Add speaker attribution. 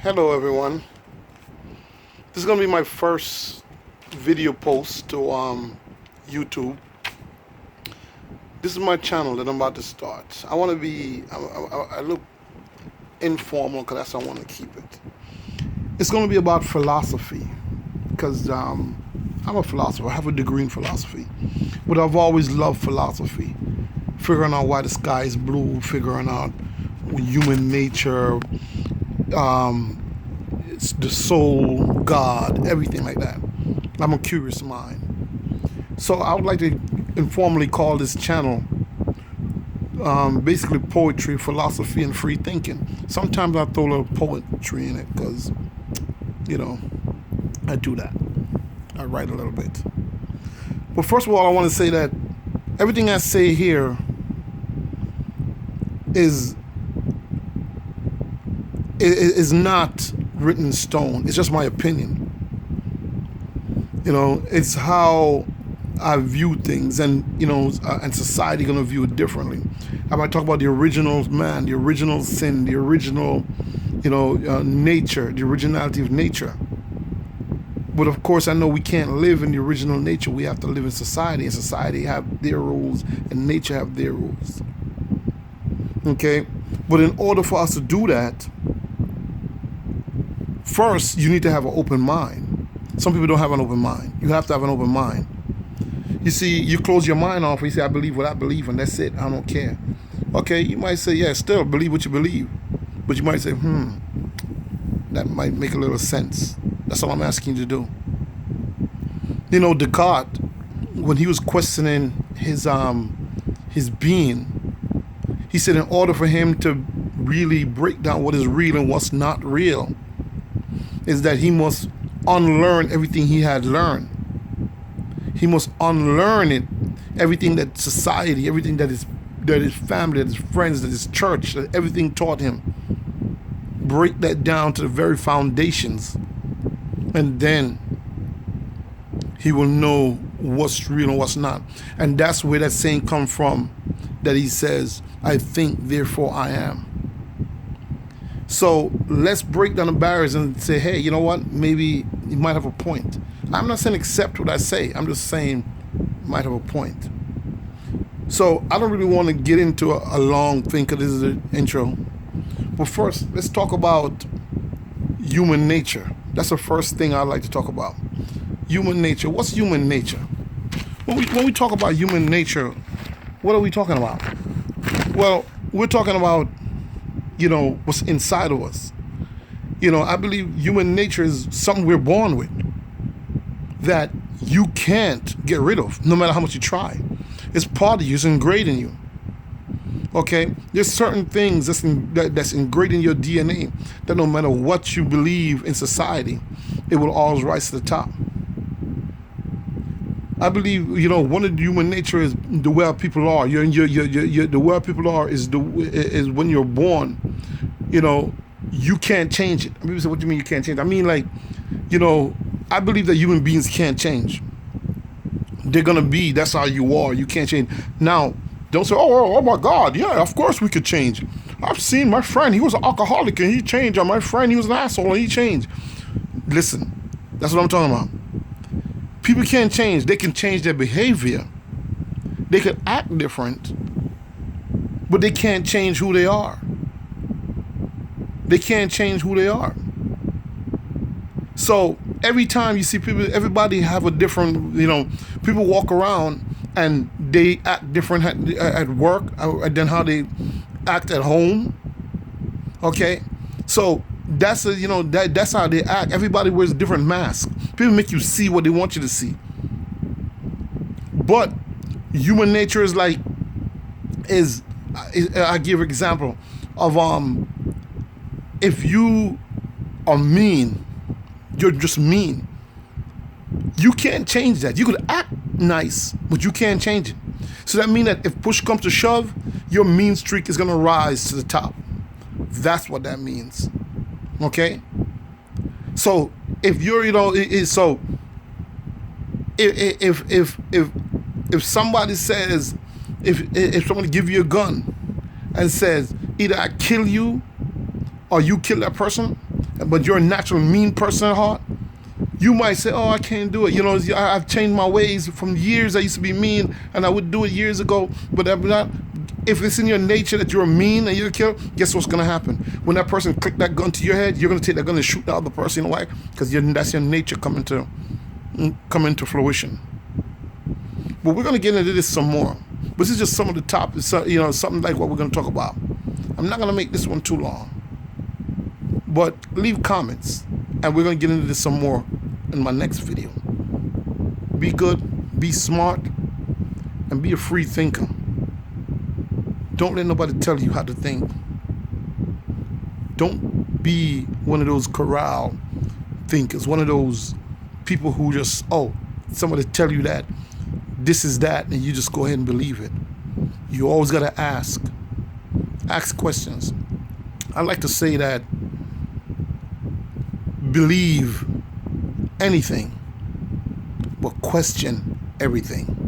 Speaker 1: Hello everyone. This is gonna be my first video post to YouTube. This is my channel that I'm about to start. I want to be. I look informal because that's how I want to keep it. It's gonna be about philosophy because I'm a philosopher. I have a degree in philosophy, but I've always loved philosophy. Figuring out why the sky is blue, figuring out human nature, um, it's the soul, God, everything like that. I'm a curious mind. So I would like to informally call this channel basically poetry, philosophy, and free thinking. Sometimes I throw a little poetry in it because, you know, I do that. I write a little bit. But first of all, I want to say that everything I say here is not written in stone. It's just my opinion. You know, it's how I view things, and and society gonna view it differently. I might talk about the original man, the original sin, the original, nature, the originality of nature. But of course, I know we can't live in the original nature. We have to live in society, and society have their rules, and nature have their rules. Okay, but in order for us to do that, first, you need to have an open mind. Some people don't have an open mind. You have to have an open mind. You see, you close your mind off and you say, I believe what I believe, and that's it. I don't care. Okay, you might say, yeah, still believe what you believe. But you might say, that might make a little sense. That's all I'm asking you to do. You know, Descartes, when he was questioning his being, he said in order for him to really break down what is real and what's not real, is that he must unlearn everything he had learned. He must unlearn it, everything that society, everything that his family, that his friends, that his church, that everything taught him. Break that down to the very foundations, and then he will know what's real and what's not. And that's where that saying comes from, that he says, I think, therefore I am. So let's break down the barriers and say, hey, you know what? Maybe you might have a point. I'm not saying accept what I say. I'm just saying you might have a point. So I don't really want to get into a long thing because this is the intro. But first, let's talk about human nature. That's the first thing I'd like to talk about. Human nature. What's human nature? When we talk about human nature, what are we talking about? Well, we're talking about what's inside of us. I believe human nature is something we're born with that you can't get rid of, no matter how much you try. It's part of you. It's ingrained in you. Okay? There's certain things that's ingrained in your DNA that no matter what you believe in society, it will always rise to the top. I believe, one of the human nature is the way people are. The way people are is when you're born. You can't change it. People say, what do you mean you can't change it? I mean, I believe that human beings can't change. They're gonna be. That's how you are. You can't change. Now, don't say, oh my God, yeah, of course we could change. I've seen my friend. He was an alcoholic and he changed. Or my friend, he was an asshole and he changed. Listen, that's what I'm talking about. People can't change. They can change their behavior. They can act different, but they can't change who they are. They can't change who they are. So every time you see people, everybody have a different, people walk around and they act different at work than how they act at home. Okay? So that's that's how they act. Everybody wears different masks. People make you see what they want you to see. But human nature is I give an example of if you are mean, you're just mean. You can't change that. You could act nice, but you can't change it. So that means that if push comes to shove, your mean streak is gonna rise to the top. That's what that means. Okay? So if you're, so if somebody says, if somebody give you a gun and says either I kill you or you kill that person, but you're a natural mean person at heart, you might say, oh, I can't do it. You know, I've changed my ways from years. I used to be mean, and I would do it years ago, but I'm not. If it's in your nature that you're mean and you're a killer, guess what's going to happen? When that person click that gun to your head, you're going to take that gun and shoot the other person. You know why? Because that's your nature coming to fruition. But we're going to get into this some more. This is just some of the topics, something like what we're going to talk about. I'm not going to make this one too long. But leave comments, and we're going to get into this some more in my next video. Be good, be smart, and be a free thinker. Don't let nobody tell you how to think. Don't be one of those corral thinkers, one of those people who just, somebody tell you that this is that, and you just go ahead and believe it. You always got to ask questions. I like to say that believe anything, but question everything.